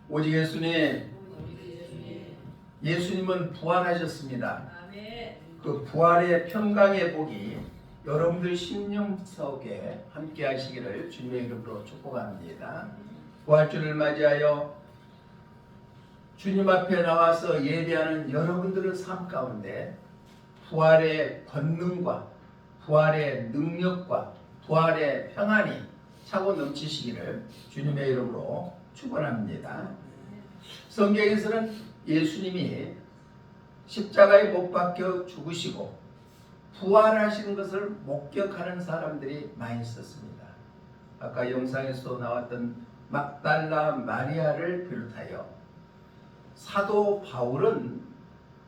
오직 예수님은 부활하셨습니다. 그 부활의 평강의 복이 여러분들 심령 속에 함께 하시기를 주님의 이름으로 축복합니다. 부활주를 맞이하여 주님 앞에 나와서 예배하는 여러분들의 삶 가운데 부활의 권능과 부활의 능력과 부활의 평안이 차고 넘치시기를 주님의 이름으로 축원합니다. 성경에서는 예수님이 십자가에 못 박혀 죽으시고 부활하시는 것을 목격하는 사람들이 많이 있었습니다. 아까 영상에서 나왔던 막달라 마리아를 비롯하여 사도 바울은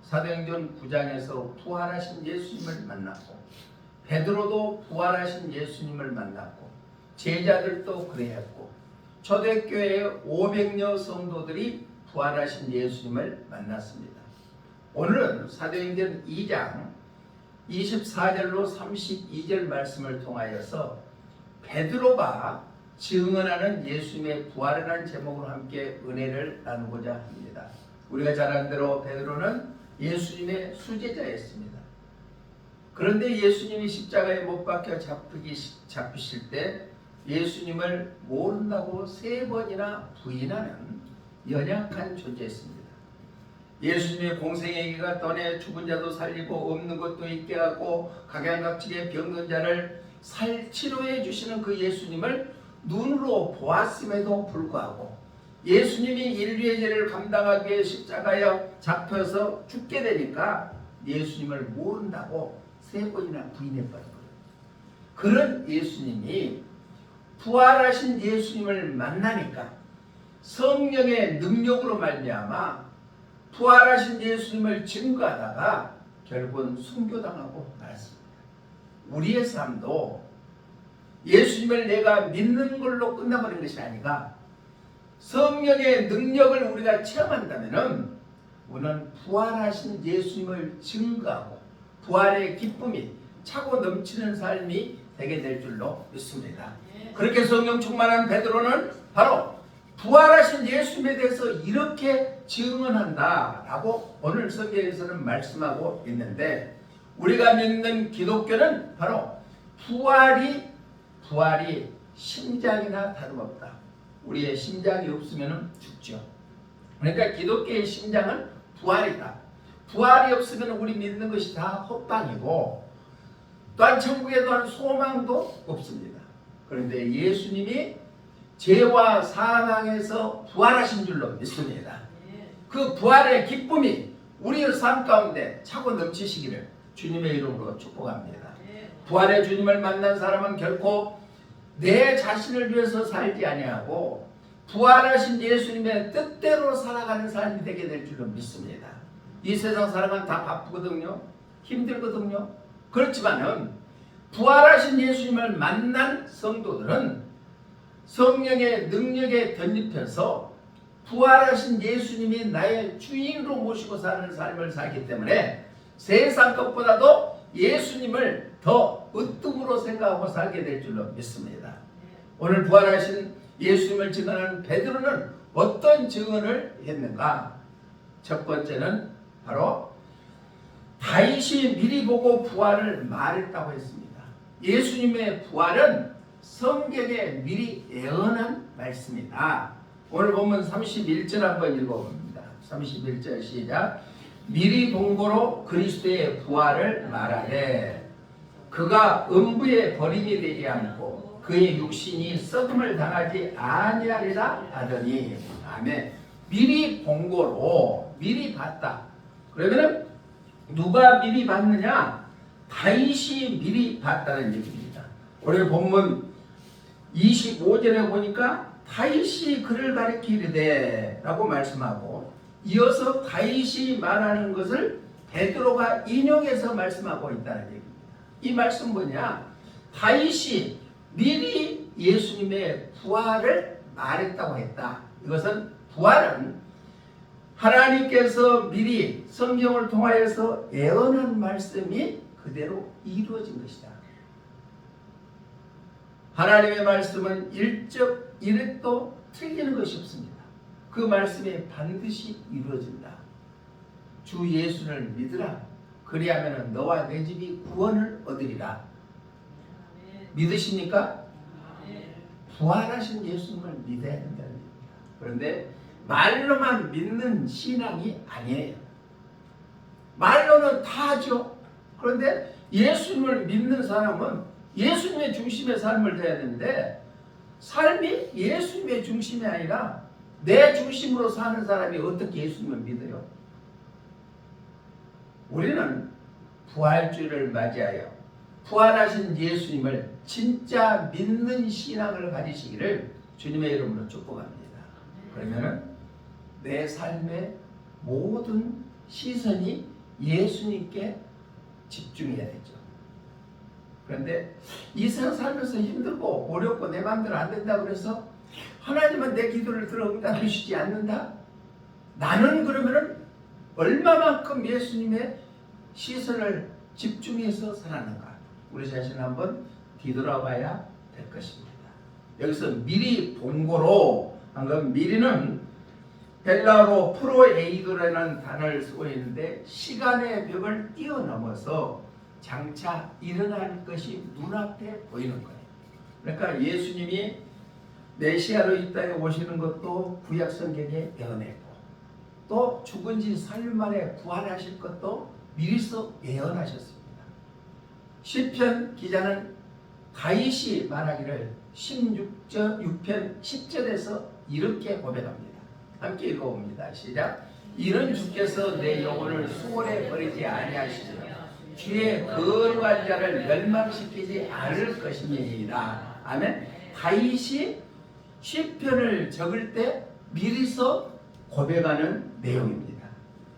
사도행전 9장에서 부활하신 예수님을 만났고, 베드로도 부활하신 예수님을 만났고, 제자들도 그래했고, 초대교회의 500여 성도들이 부활하신 예수님을 만났습니다. 오늘은 사도행전 2장 24절로 32절 말씀을 통하여서 베드로가 증언하는 예수님의 부활이라는 제목으로 함께 은혜를 나누고자 합니다. 우리가 잘 아는 대로 베드로는 예수님의 수제자였습니다. 그런데 예수님이 십자가에 못 박혀 잡히실 때 예수님을 모른다고 3번이나 부인하는 연약한 존재였습니다. 예수님의 공생애기가 떠내 죽은 자도 살리고 없는 것도 있게 하고 각양각질의 병든 자를 치료해 주시는 그 예수님을 눈으로 보았음에도 불구하고 예수님이 인류의 죄를 감당하기 위해 십자가에 잡혀서 죽게 되니까 예수님을 모른다고 3번이나 부인해버린 거예요. 그런 예수님이 부활하신 예수님을 만나니까 성령의 능력으로 말미암아 부활하신 예수님을 증거하다가 결국은 순교당하고 말았습니다. 우리의 삶도 예수님을 내가 믿는 걸로 끝나버린 것이 아니라 성령의 능력을 우리가 체험한다면 우리는 부활하신 예수님을 증거하고 부활의 기쁨이 차고 넘치는 삶이 되게 될 줄로 믿습니다. 그렇게 성령 충만한 베드로는 바로 부활하신 예수님에 대해서 이렇게 증언한다라고 오늘 성경에서는 말씀하고 있는데, 우리가 믿는 기독교는 바로 부활이 심장이나 다름없다. 우리의 심장이 없으면 죽죠. 그러니까 기독교의 심장은 부활이다. 부활이 없으면 우리 믿는 것이 다 헛방이고 또한 천국에 대한 소망도 없습니다. 그런데 예수님이 죄와 사망에서 부활하신 줄로 믿습니다. 그 부활의 기쁨이 우리의 삶 가운데 차고 넘치시기를 주님의 이름으로 축복합니다. 부활의 주님을 만난 사람은 결코 내 자신을 위해서 살지 아니하고 부활하신 예수님의 뜻대로 살아가는 삶이 되게 될 줄로 믿습니다. 이 세상 사람은 다 바쁘거든요. 힘들거든요. 그렇지만은 부활하신 예수님을 만난 성도들은 성령의 능력에 덧입혀서 부활하신 예수님이 나의 주인으로 모시고 사는 삶을 살기 때문에 세상 것보다도 예수님을 더 으뜸으로 생각하고 살게 될 줄로 믿습니다. 오늘 부활하신 예수님을 증언하는 베드로는 어떤 증언을 했는가? 첫 번째는 바로 다윗이 미리 보고 부활을 말했다고 했습니다. 예수님의 부활은 성경에 미리 예언한 말씀이다. 오늘 보면 31절 한번 읽어봅니다. 31절 시작. 미리 본고로 그리스도의 부활을 말하되 그가 음부에 버림이 되지 않고 그의 육신이 썩음을 당하지 아니하리라 하더니. 아멘. 미리 본고로 미리 봤다. 그러면 누가 미리 봤느냐? 다윗이 미리 봤다는 얘기입니다. 오늘 본문 25절에 보니까 다윗이 그를 가리키되 라고 말씀하고 이어서 다윗이 말하는 것을 베드로가 인용해서 말씀하고 있다는 얘기입니다. 이 말씀 뭐냐? 다윗이 미리 예수님의 부활을 말했다고 했다. 이것은 부활은 하나님께서 미리 성경을 통하여서 예언한 말씀이 그대로 이루어진 것이다. 하나님의 말씀은 일적 일획도 틀리는 것이 없습니다. 그 그 말씀이 반드시 이루어진다. 주 예수를 믿으라. 그리하면 너와 내 집이 구원을 얻으리라. 믿으십니까? 부활하신 예수님을 믿어야 된다는 얘기입니다. 그런데 말로만 믿는 신앙이 아니에요. 말로는 다 하죠. 그런데 예수님을 믿는 사람은 예수님의 중심의 삶을 해야 되는데 삶이 예수님의 중심이 아니라 내 중심으로 사는 사람이 어떻게 예수님을 믿어요? 우리는 부활주를 맞이하여 부활하신 예수님을 진짜 믿는 신앙을 가지시기를 주님의 이름으로 축복합니다. 그러면 내 삶의 모든 시선이 예수님께 집중해야 되죠. 그런데 이 세상 살면서 힘들고 어렵고 내 마음대로 안 된다고 그래서 하나님은 내 기도를 들어 응답해 주시지 않는다? 나는 그러면은 얼마만큼 예수님의 시선을 집중해서 살았는가? 우리 자신을 한번 뒤돌아봐야 될 것입니다. 여기서 미리 본고로 방금 미리는 헬라어로 프로에이도라는 단어를 쓰고 있는데 시간의 벽을 뛰어넘어서 장차 일어날 것이 눈앞에 보이는 거예요. 그러니까 예수님이 메시아로 이 땅에 오시는 것도 구약 성경에 예언했고 또 죽은 지 4일 만에 부활하실 것도 미리서 예언하셨습니다. 시편 기자는 다윗이 말하기를 6편 10절에서 이렇게 고백합니다. 함께 읽어봅니다. 시작. 이는 주께서 내 영혼을 수월에 버리지 아니하시며 주의 거룩한 자를 멸망시키지 않을 것이니이다. 아멘. 다윗이 시편을 적을 때 미리서 고백하는 내용입니다.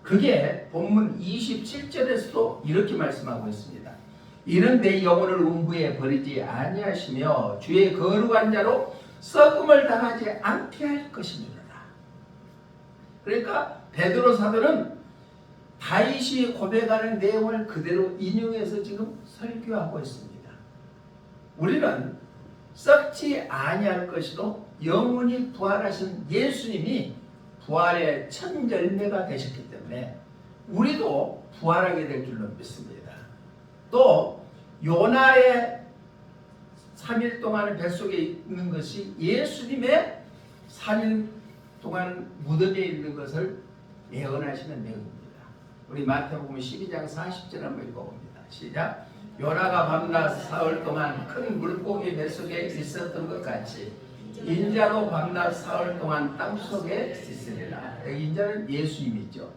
그게 본문 27절에서도 이렇게 말씀하고 있습니다. 이는 내 영혼을 음부에 버리지 아니하시며 주의 거룩한 자로 썩음을 당하지 않게 할 것이니라. 그러니까 베드로 사도는 다윗이 고백하는 내용을 그대로 인용해서 지금 설교하고 있습니다. 우리는 썩지 아니할 것이로 영원히 부활하신 예수님이 부활의 첫 열매가 되셨기 때문에 우리도 부활하게 될 줄로 믿습니다. 또 요나의 3일 동안 뱃속에 있는 것이 예수님의 3일 동안 무덤에 있는 것을 예언하시는 내용입니다. 우리 마태복음 12장 40절 한번 읽어봅니다. 시작. 요나가 밤낮 사흘 동안 큰 물고기 뱃속에 있었던 것 같이 인자도 밤낮 사흘 동안 땅속에 있으리라. 인자는 예수님이죠.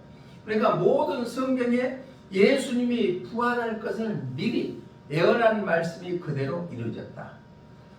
그러니까 모든 성경에 예수님이 부활할 것을 미리 예언한 말씀이 그대로 이루어졌다.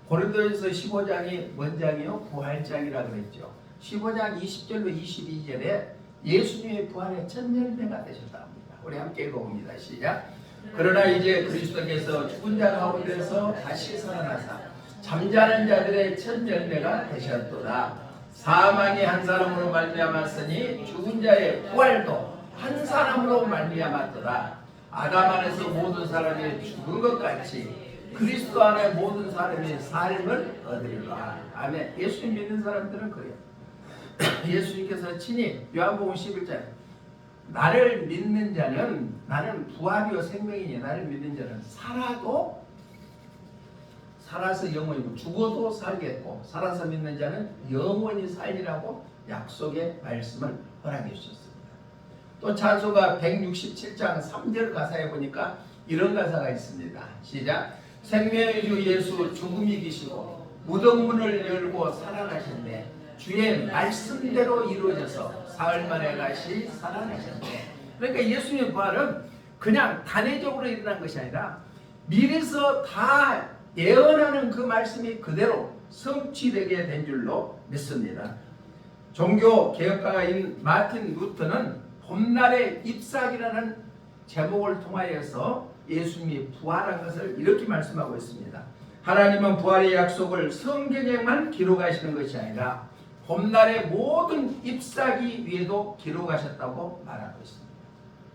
고린도전서 15장이 뭔 장이요? 부활장이라고 그랬죠. 15장 20절로 22절에 예수님의 부활의 첫 열매가 되셨다 합니다. 우리 함께 읽어봅니다. 시작. 그러나 이제 그리스도께서 죽은 자 가운데서 다시 살아나사 잠자는 자들의 첫 열매가 되셨도다. 사망이 한 사람으로 말미암았으니 죽은 자의 부활도 한 사람으로 말미암았도다. 아담 안에서 모든 사람이 죽은 것 같이 그리스도 안에 모든 사람이 삶을 얻으리라. 아멘. 예수님 믿는 사람들은 그래요. 예수님께서 친히 요한복음 11장 나를 믿는 자는 나는 부활이요 생명이니 나를 믿는 자는 살아서 영원이고 죽어도 살겠고 살아서 믿는 자는 영원히 살리라고 약속의 말씀을 허락해 주셨습니다. 또 찬송가 167장 3절 가사에 보니까 이런 가사가 있습니다. 시작. 생명의 주 예수 죽음이 이기시고 무덤 문을 열고 살아나셨네. 주의 말씀대로 이루어져서 사흘 만에 다시 살아나셨네. 그러니까 예수님의 부활은 그냥 단회적으로 일어난 것이 아니라 미리서 다 예언하는 그 말씀이 그대로 성취되게 된 줄로 믿습니다. 종교 개혁가인 마틴 루터는 봄날의 잎사귀라는 제목을 통하여서 예수님이 부활한 것을 이렇게 말씀하고 있습니다. 하나님은 부활의 약속을 성경에만 기록하시는 것이 아니라 봄날의 모든 잎사귀 위에도 기록하셨다고 말하고 있습니다.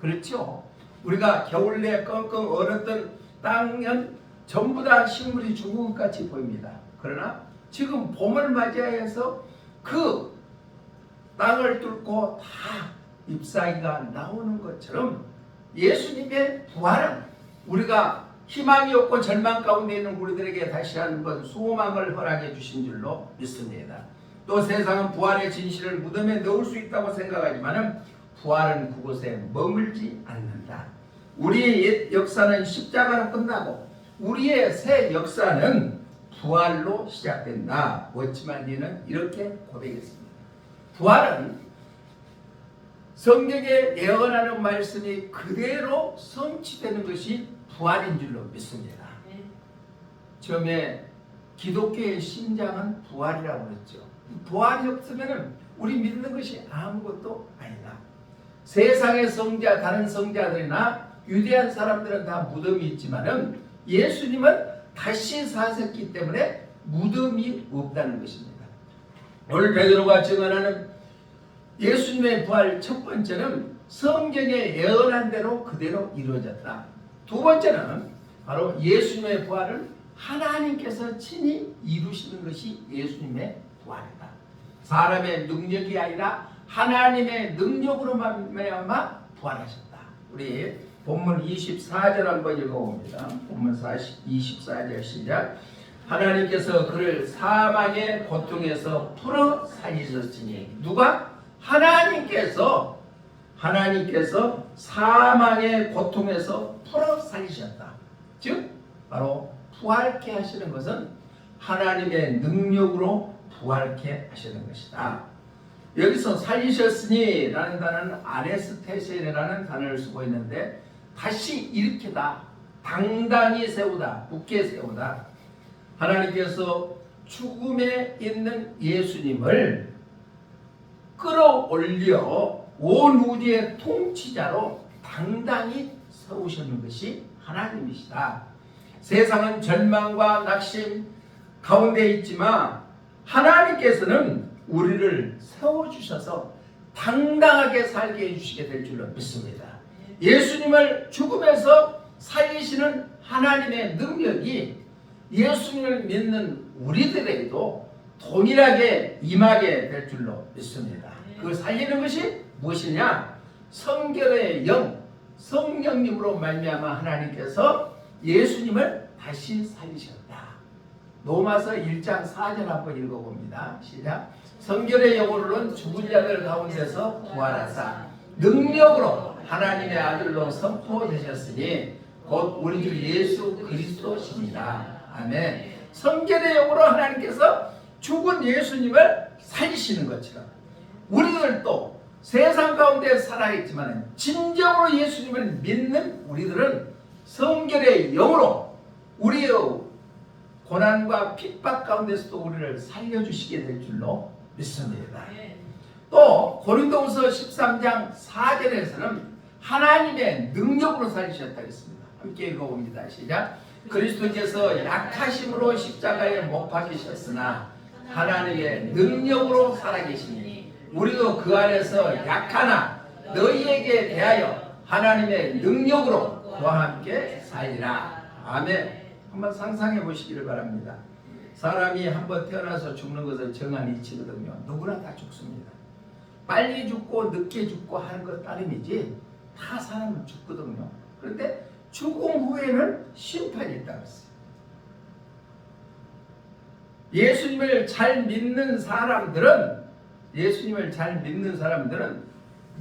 그렇죠? 우리가 겨울 내 끙끙 얼었던 땅은 전부 다 식물이 죽은 것 같이 보입니다. 그러나 지금 봄을 맞이하여서 그 땅을 뚫고 다 잎사귀가 나오는 것처럼 예수님의 부활은 우리가 희망이 없고 절망 가운데 있는 우리들에게 다시 한번 소망을 허락해 주신 줄로 믿습니다. 또 세상은 부활의 진실을 무덤에 넣을 수 있다고 생각하지만 부활은 그곳에 머물지 않는다. 우리의 옛 역사는 십자가로 끝나고 우리의 새 역사는 부활로 시작된다. 워치만 리는 이렇게 고백했습니다. 부활은 성경에 예언하는 말씀이 그대로 성취되는 것이 부활인 줄로 믿습니다. 처음에 기독교의 심장은 부활이라고 그랬죠. 부활이 없으면 우리 믿는 것이 아무것도 아니다. 세상의 성자, 다른 성자들이나 유대한 사람들은 다 무덤이 있지만은 예수님은 다시 사셨기 때문에 무덤이 없다는 것입니다. 오늘 베드로가 증언하는 예수님의 부활 첫 번째는 성경에 예언한 대로 그대로 이루어졌다. 두 번째는 바로 예수님의 부활은 하나님께서 친히 이루시는 것이 예수님의 부활이다. 사람의 능력이 아니라 하나님의 능력으로 말미암아 부활하셨다. 우리 본문 24절 한번 읽어봅니다. 본문 24절 시작. 하나님께서 그를 사망의 고통에서 풀어 살리셨으니 누가? 하나님께서 사망의 고통에서 풀어 살리셨다. 즉 바로 부활케 하시는 것은 하나님의 능력으로 부활케 하시는 것이다. 여기서 살리셨으니 라는 단어는 아네스테세라는 단어를 쓰고 있는데 다시 일으키다, 당당히 세우다, 굳게 세우다. 하나님께서 죽음에 있는 예수님을 끌어올려 온 우주의 통치자로 당당히 세우시는 것이 하나님이시다. 세상은 절망과 낙심 가운데 있지만 하나님께서는 우리를 세워주셔서 당당하게 살게 해주시게 될 줄로 믿습니다. 예수님을 죽음에서 살리시는 하나님의 능력이 예수님을 믿는 우리들에게도 동일하게 임하게 될 줄로 믿습니다. 그 살리는 것이 무엇이냐? 성결의 영, 성령님으로 말미암아 하나님께서 예수님을 다시 살리셨다. 로마서 1장 4절 한번 읽어봅니다. 시작. 성결의 영으로는 죽은 자들 가운데서 부활하사 능력으로 하나님의 아들로 선포되셨으니 곧 우리 주 예수 그리스도십니다. 아멘. 성결의 영으로 하나님께서 죽은 예수님을 살리시는 것처럼 우리들도 세상 가운데 살아있지만 진정으로 예수님을 믿는 우리들은 성결의 영으로 우리의 고난과 핍박 가운데서도 우리를 살려주시게 될 줄로 믿습니다. 또 고린도후서 13장 4절에서는 하나님의 능력으로 살리셨다고 했습니다. 함께 읽어봅니다. 시작. 그리스도께서 약하심으로 십자가에 못 박히셨으나 하나님의 능력으로 살아계시니 우리도 그 안에서 약하나 너희에게 대하여 하나님의 능력으로 그와 함께 살리라. 아멘. 한번 상상해 보시기를 바랍니다. 사람이 한번 태어나서 죽는 것은 정한 이치거든요. 누구나 다 죽습니다. 빨리 죽고 늦게 죽고 하는 것 따름이지 다 사람은 죽거든요. 그런데 죽음 후에는 심판이 있다고 했어요. 예수님을 잘 믿는 사람들은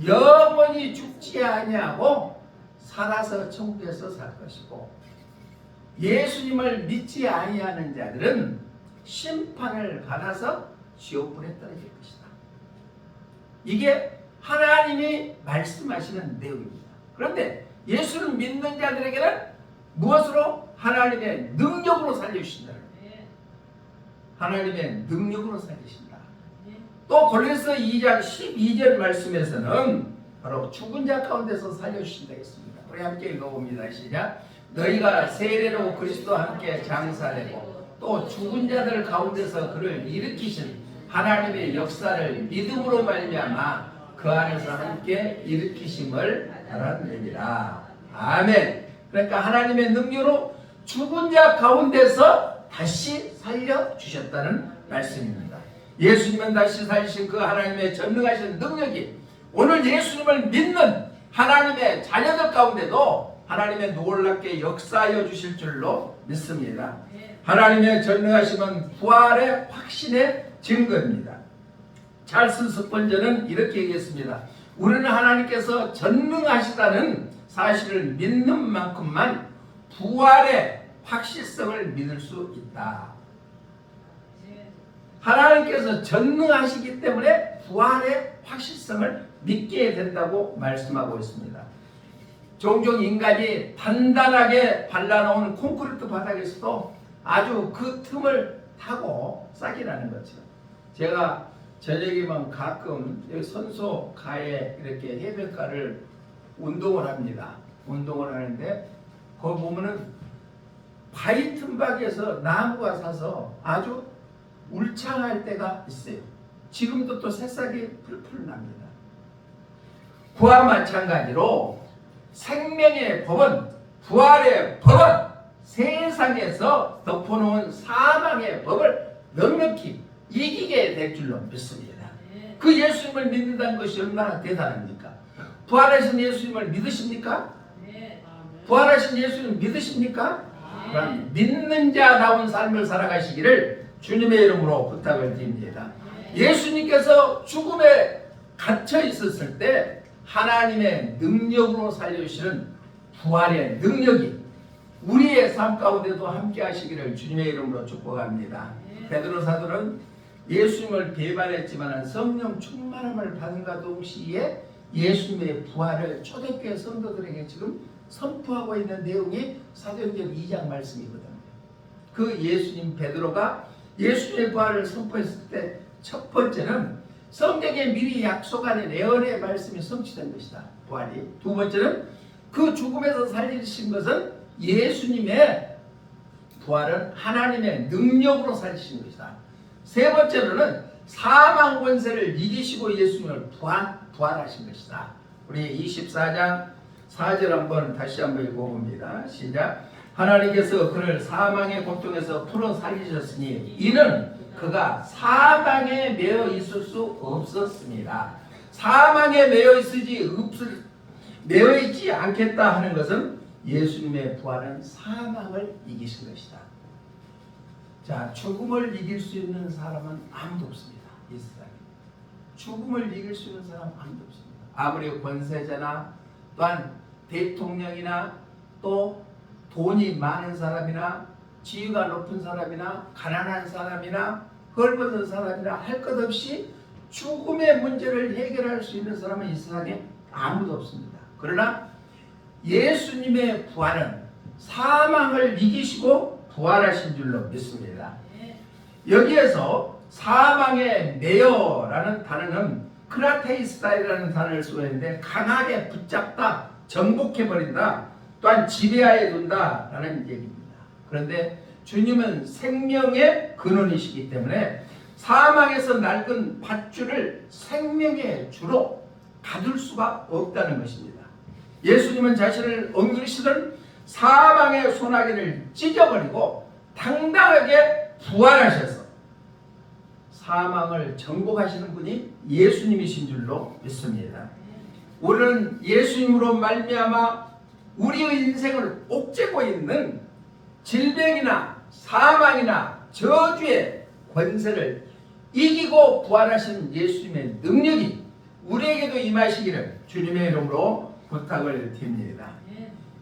영원히 죽지 아니하고 살아서 천국에서 살 것이고 예수님을 믿지 아니하는 자들은 심판을 받아서 지옥불에 떨어질 것이다. 이게 하나님이 말씀하시는 내용입니다. 그런데 예수를 믿는 자들에게는 무엇으로? 하나님의 능력으로 살려주신다. 하나님의 능력으로 살리신다. 또 골로새 2장 12절 말씀에서는 바로 죽은 자 가운데서 살려주신다 했습니다. 우리 함께 읽어봅니다. 시작. 너희가 세례로 그리스도와 함께 장사되고 또 죽은 자들 가운데서 그를 일으키신 하나님의 역사를 믿음으로 말미암아 그 안에서 함께 일으키심을 알아내리라. 아멘. 그러니까 하나님의 능력으로 죽은 자 가운데서 다시 살려주셨다는 말씀입니다. 예수님은 다시 살리신 그 하나님의 전능하신 능력이 오늘 예수님을 믿는 하나님의 자녀들 가운데도 하나님의 놀랍게 역사하여 주실 줄로 믿습니다. 하나님의 전능하심은 부활의 확신의 증거입니다. 찰스 스펀저는 이렇게 얘기했습니다. 우리는 하나님께서 전능하시다는 사실을 믿는 만큼만 부활의 확실성을 믿을 수 있다. 하나님께서 전능하시기 때문에 부활의 확실성을 믿게 된다고 말씀하고 있습니다. 종종 인간이 단단하게 발라놓은 콘크리트 바닥에서도 아주 그 틈을 타고 싹이 나는 거죠. 제가 저녁이면 가끔 선소가에 이렇게 해변가를 운동을 합니다. 운동을 하는데 거기 보면은 바위 틈박에서 나무가 사서 아주 울창할 때가 있어요. 지금도 또 새싹이 풀풀 납니다. 그와 마찬가지로 생명의 법은, 부활의 법은 세상에서 덮어놓은 사망의 법을 넉넉히 이기게 될 줄로 믿습니다. 그 예수님을 믿는다는 것이 얼마나 대단합니까? 부활하신 예수님을 믿으십니까? 부활하신 예수님을 믿으십니까? 그럼 믿는 자다운 삶을 살아가시기를 주님의 이름으로 부탁을 드립니다. 예수님께서 죽음에 갇혀 있었을 때 하나님의 능력으로 살려주시는 부활의 능력이 우리의 삶 가운데도 함께 하시기를 주님의 이름으로 축복합니다. 베드로 사도는 예수님을 배반했지만 성령 충만함을 받은가 동시에 예수님의 부활을 초대교회 성도들에게 지금 선포하고 있는 내용이 사도행전 2장 말씀이거든요. 그 예수님 베드로가 예수님의 부활을 선포했을 때 첫 번째는 성경에 미리 약속하는 예언의 말씀이 성취된 것이다. 부활이. 두 번째는 그 죽음에서 살리신 것은 예수님의 부활은 하나님의 능력으로 살리신 것이다. 세 번째로는 사망 권세를 이기시고 예수님을 부활하신 것이다. 우리 24장 4절 한번 다시 한번 읽어봅니다. 시작. 하나님께서 그를 사망의 고통에서 풀어 살리셨으니 이는 그가 사망에 매여 있을 수 없었습니다. 사망에 매여 있지 않겠다 하는 것은 예수님의 부활은 사망을 이기신 것이다. 자, 죽음을 이길 수 있는 사람은 아무도 없습니다. 이 세상에. 죽음을 이길 수 있는 사람은 아무도 없습니다. 아무리 권세자나 또한 대통령이나 또 돈이 많은 사람이나 지위가 높은 사람이나 가난한 사람이나 헐벗은 사람이나 할 것 없이 죽음의 문제를 해결할 수 있는 사람은 이 세상에 아무도 없습니다. 그러나 예수님의 부활은 사망을 이기시고 부활하신 줄로 믿습니다. 여기에서 사망의 매여라는 단어는 크라테이스다이라는 단어를 쓰였는데 강하게 붙잡다, 정복해버린다, 또한 지배하에 둔다라는 얘기입니다. 그런데 주님은 생명의 근원이시기 때문에 사망에서 낡은 밧줄을 생명의 주로 가둘 수가 없다는 것입니다. 예수님은 자신을 엉그리시던 사망의 소나기를 찢어버리고 당당하게 부활하셔서 사망을 정복하시는 분이 예수님이신 줄로 믿습니다. 우리는 예수님으로 말미암아 우리의 인생을 옥죄고 있는 질병이나 사망이나 저주의 권세를 이기고 부활하신 예수님의 능력이 우리에게도 임하시기를 주님의 이름으로 부탁을 드립니다.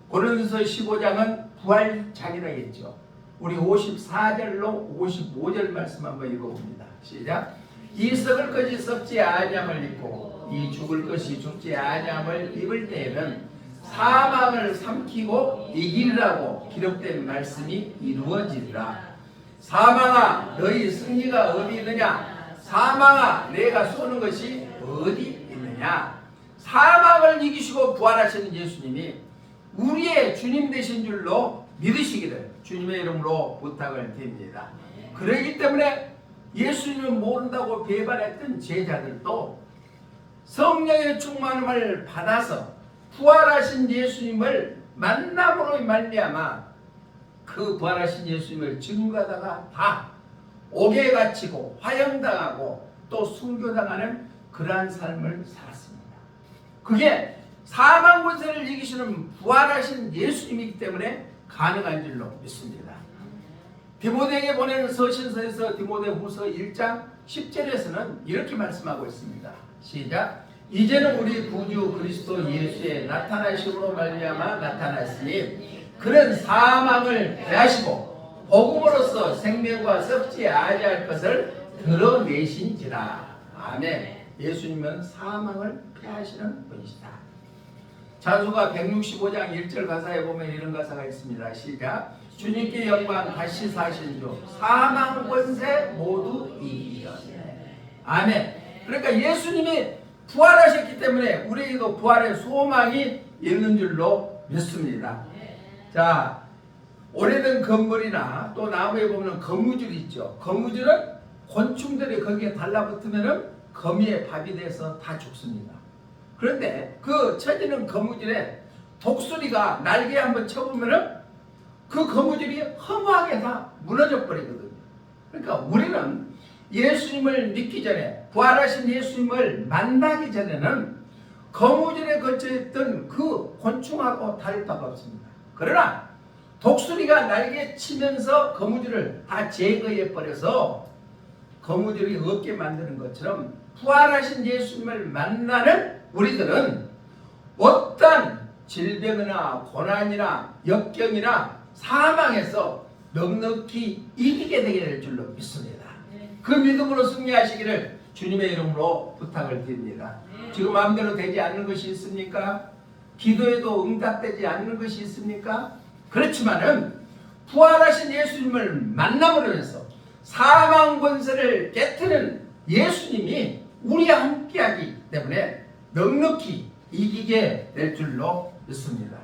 고린도서 15장은 부활장이라 했죠. 우리 54절로 55절 말씀 한번 읽어봅니다. 시작. 이 썩을 것이 썩지 아니함을 입고 이 죽을 것이 죽지 아니함을 입을 때에는 사망을 삼키고 이기리라고 기록된 말씀이 이루어지리라. 사망아 너희 승리가 어디 있느냐? 사망아 내가 쏘는 것이 어디 있느냐? 사망을 이기시고 부활하시는 예수님이 우리의 주님 되신 줄로 믿으시기를 주님의 이름으로 부탁을 드립니다. 그렇기 때문에 예수님을 모른다고 배반했던 제자들도 성령의 충만함을 받아서 부활하신 예수님을 만남으로 말미암아 그 부활하신 예수님을 증거하다가 다 옥에 갇히고 화형당하고 또 순교당하는 그러한 삶을 살았습니다. 그게 사망 권세를 이기시는 부활하신 예수님이기 때문에 가능한 줄로 믿습니다. 디모데에게 보내는 서신서에서 디모데후서 1장 10절에서는 이렇게 말씀하고 있습니다. 시작. 이제는 우리 구주 그리스도 예수의 나타나심으로 말미암아 나타났으니 그는 사망을 패하시고 복음으로써 생명과 썩지 아니할 것을 드러내신지라. 아멘. 예수님은 사망을 패하시는 분이시다. 자수가 165장 1절 가사에 보면 이런 가사가 있습니다. 시작. 주님께 영광 다시 사신 주 사망 권세 모두 이기셨네. 아멘. 그러니까 예수님이 부활하셨기 때문에 우리에게도 부활의 소망이 있는 줄로 믿습니다. 자, 오래된 건물이나 또 나무에 보면 거무줄 있죠. 거무줄은 곤충들이 거기에 달라붙으면 거미의 밥이 돼서 다 죽습니다. 그런데 그 처지는 거무줄에 독수리가 날개에 한번 쳐보면 그 거무줄이 허무하게 다 무너져 버리거든요. 그러니까 우리는 예수님을 믿기 전에, 부활하신 예수님을 만나기 전에는 거무줄에 걸쳐있던 그 곤충하고 다를 바가 없습니다. 그러나 독수리가 날개 치면서 거무줄을 다 제거해 버려서 거무줄이 없게 만드는 것처럼 부활하신 예수님을 만나는 우리들은 어떤 질병이나 고난이나 역경이나 사망에서 넉넉히 이기게 되게 될 줄로 믿습니다. 그 믿음으로 승리하시기를 주님의 이름으로 부탁을 드립니다. 지금 마음대로 되지 않는 것이 있습니까? 기도에도 응답되지 않는 것이 있습니까? 그렇지만은 부활하신 예수님을 만남으로 해서 사망 권세를 깨트리는 예수님이 우리와 함께하기 때문에 넉넉히 이기게 될 줄로 믿습니다.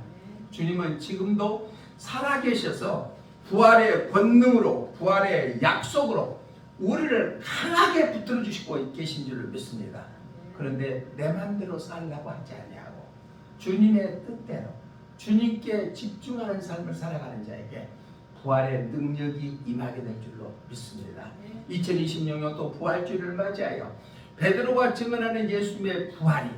주님은 지금도 살아계셔서 부활의 권능으로, 부활의 약속으로 우리를 강하게 붙들어 주시고 계신 줄을 믿습니다. 그런데 내 맘대로 살라고 하지 아니하고 주님의 뜻대로 주님께 집중하는 삶을 살아가는 자에게 부활의 능력이 임하게 될 줄로 믿습니다. 2026년 또 부활주일을 맞이하여 베드로가 증언하는 예수님의 부활이,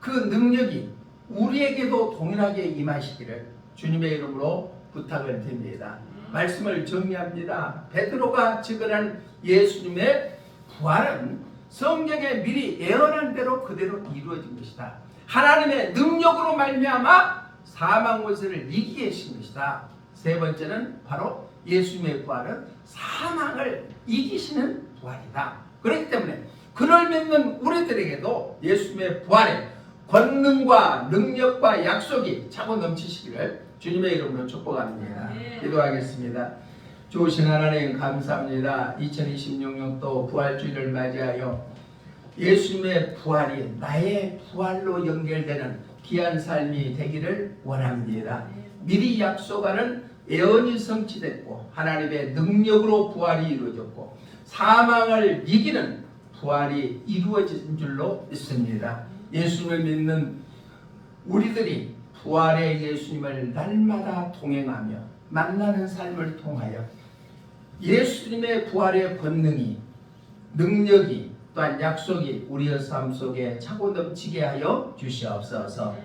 그 능력이 우리에게도 동일하게 임하시기를 주님의 이름으로 부탁을 드립니다. 말씀을 정리합니다. 베드로가 증언한 예수님의 부활은 성경에 미리 예언한 대로 그대로 이루어진 것이다. 하나님의 능력으로 말미암아 사망 권세를 이기게 하신 것이다. 세 번째는 바로 예수님의 부활은 사망을 이기시는 부활이다. 그렇기 때문에 그를 믿는 우리들에게도 예수님의 부활의 권능과 능력과 약속이 차고 넘치시기를 주님의 이름으로 축복합니다. 기도하겠습니다. 좋으신 하나님 감사합니다. 2026년 또 부활주일을 맞이하여 예수님의 부활이 나의 부활로 연결되는 귀한 삶이 되기를 원합니다. 미리 약속하는 예언이 성취됐고 하나님의 능력으로 부활이 이루어졌고 사망을 이기는 부활이 이루어진 줄로 믿습니다. 예수님을 믿는 우리들이 부활의 예수님을 날마다 동행하며 만나는 삶을 통하여 예수님의 부활의 권능이, 능력이, 또한 약속이 우리의 삶 속에 차고 넘치게 하여 주시옵소서.